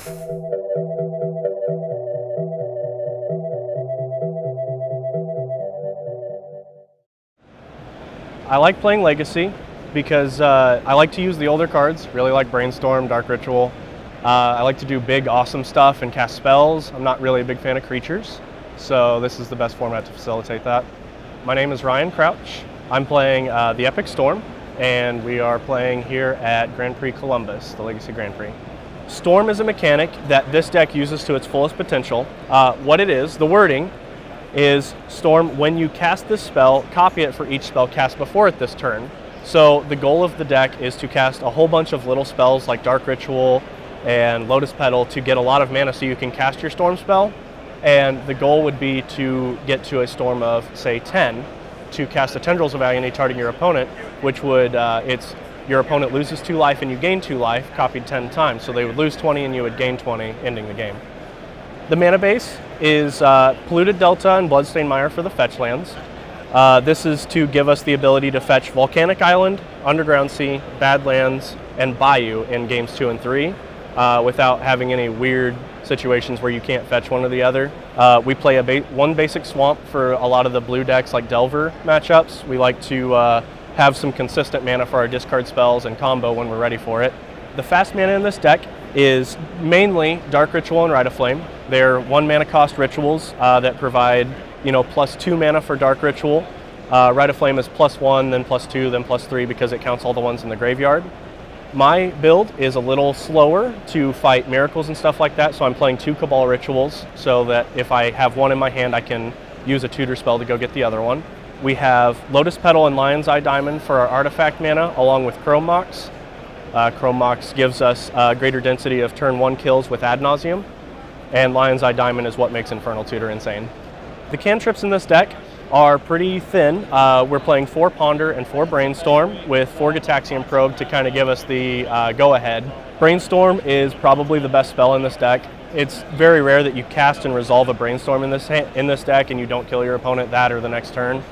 I like playing Legacy because I like to use the older cards, really like Brainstorm, Dark Ritual. I like to do big, awesome stuff and cast spells. I'm not really a big fan of creatures, so this is the best format to facilitate that. My name is Ryan Crouch. I'm playing the Epic Storm, and we are playing here at Grand Prix Columbus, the Legacy Grand Prix. Storm is a mechanic that this deck uses to its fullest potential. What it is, the wording, is Storm, when you cast this spell, copy it for each spell cast before it this turn. So the goal of the deck is to cast a whole bunch of little spells like Dark Ritual and Lotus Petal to get a lot of mana so you can cast your Storm spell. And the goal would be to get to a Storm of, say, 10 to cast a Tendrils of Agony targeting your opponent, which would, your opponent loses 2 life and you gain 2 life, copied 10 times. So they would lose 20 and you would gain 20, ending the game. The mana base is Polluted Delta and Bloodstained Mire for the fetch lands. This is to give us the ability to fetch Volcanic Island, Underground Sea, Badlands, and Bayou in games 2 and 3 without having any weird situations where you can't fetch one or the other. We play one basic swamp for a lot of the blue decks like Delver matchups. We like to have some consistent mana for our discard spells and combo when we're ready for it. The fast mana in this deck is mainly Dark Ritual and Rite of Flame. They're 1 mana cost rituals that provide, +2 mana for Dark Ritual. Rite of Flame is +1, then +2, then +3 because it counts all the ones in the graveyard. My build is a little slower to fight miracles and stuff like that, so I'm playing 2 Cabal Rituals so that if I have one in my hand, I can use a tutor spell to go get the other one. We have Lotus Petal and Lion's Eye Diamond for our artifact mana, along with Chrome Mox. Chrome Mox gives us greater density of turn 1 kills with Ad Nauseam, and Lion's Eye Diamond is what makes Infernal Tutor insane. The cantrips in this deck are pretty thin. We're playing 4 Ponder and 4 Brainstorm with 4 Gitaxian Probe to kind of give us the go-ahead. Brainstorm is probably the best spell in this deck. It's very rare that you cast and resolve a Brainstorm in this deck and you don't kill your opponent that or the next turn.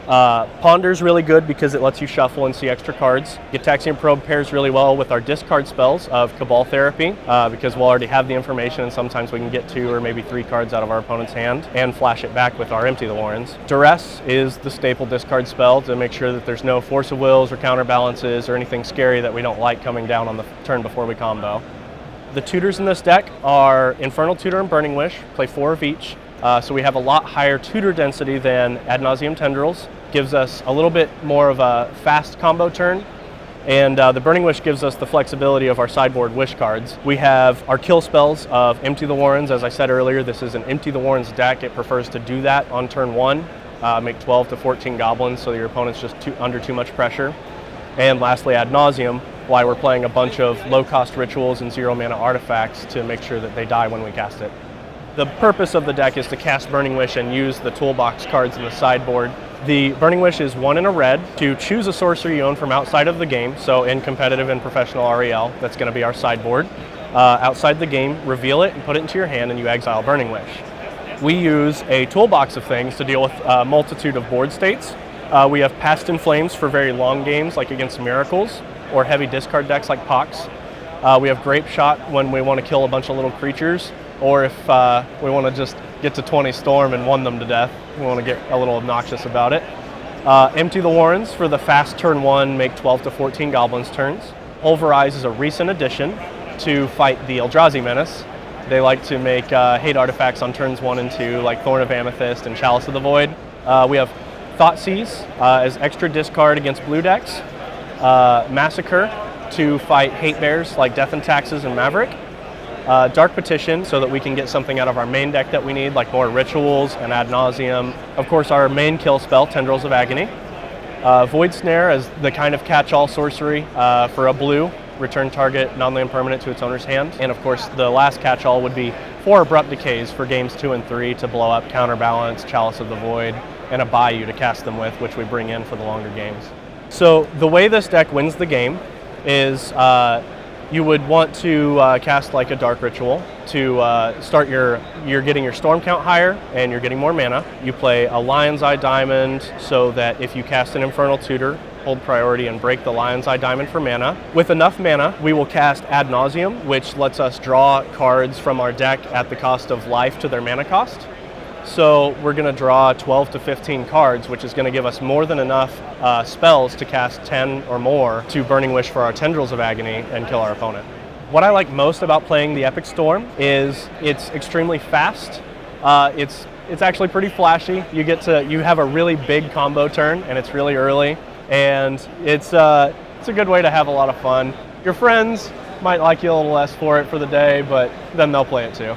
Ponder's really good because it lets you shuffle and see extra cards. Gitaxian Probe pairs really well with our discard spells of Cabal Therapy because we'll already have the information and sometimes we can get 2 or maybe 3 cards out of our opponent's hand and flash it back with our Empty the Warrens. Duress is the staple discard spell to make sure that there's no Force of Wills or counterbalances or anything scary that we don't like coming down on the turn before we combo. The tutors in this deck are Infernal Tutor and Burning Wish, play 4 of each. So we have a lot higher tutor density than Ad Nauseam Tendrils, gives us a little bit more of a fast combo turn, and the Burning Wish gives us the flexibility of our sideboard wish cards. We have our kill spells of Empty the Warrens. As I said earlier, this is an Empty the Warrens deck. It prefers to do that on turn 1, make 12 to 14 goblins so your opponent's just under too much pressure. And lastly, Ad Nauseam, why we're playing a bunch of low-cost rituals and 0 mana artifacts to make sure that they die when we cast it. The purpose of the deck is to cast Burning Wish and use the toolbox cards in the sideboard. The Burning Wish is 1 in a red to choose a sorcery you own from outside of the game, so in competitive and professional REL, that's going to be our sideboard. Outside the game, reveal it and put it into your hand and you exile Burning Wish. We use a toolbox of things to deal with a multitude of board states. We have Past in Flames for very long games like against Miracles or heavy discard decks like Pox. We have Grape Shot when we want to kill a bunch of little creatures, or if we want to just get to 20 Storm and 1 them to death. We want to get a little obnoxious about it. Empty the Warrens for the fast turn 1, make 12 to 14 goblins turns. Pulverize is a recent addition to fight the Eldrazi Menace. They like to make hate artifacts on turns 1 and 2, like Thorn of Amethyst and Chalice of the Void. We have Thoughtseize as extra discard against blue decks. Massacre to fight hate bears like Death and Taxes and Maverick. Dark Petition so that we can get something out of our main deck that we need, like more rituals and Ad Nauseam. Of course, our main kill spell, Tendrils of Agony. Void Snare as the kind of catch-all sorcery for a blue, return target non-land permanent to its owner's hand. And of course, the last catch-all would be 4 Abrupt Decays for games 2 and 3 to blow up Counterbalance, Chalice of the Void, and a Bayou to cast them with, which we bring in for the longer games. So the way this deck wins the game is you would want to cast like a Dark Ritual to start you're getting your Storm count higher and you're getting more mana. You play a Lion's Eye Diamond so that if you cast an Infernal Tutor, hold priority, and break the Lion's Eye Diamond for mana. With enough mana, we will cast Ad Nauseam, which lets us draw cards from our deck at the cost of life to their mana cost. So we're going to draw 12 to 15 cards, which is going to give us more than enough spells to cast 10 or more to Burning Wish for our Tendrils of Agony and kill our opponent. What I like most about playing the Epic Storm is it's extremely fast. It's actually pretty flashy. You have a really big combo turn, and it's really early, and it's a good way to have a lot of fun. Your friends might like you a little less for it for the day, but then they'll play it too.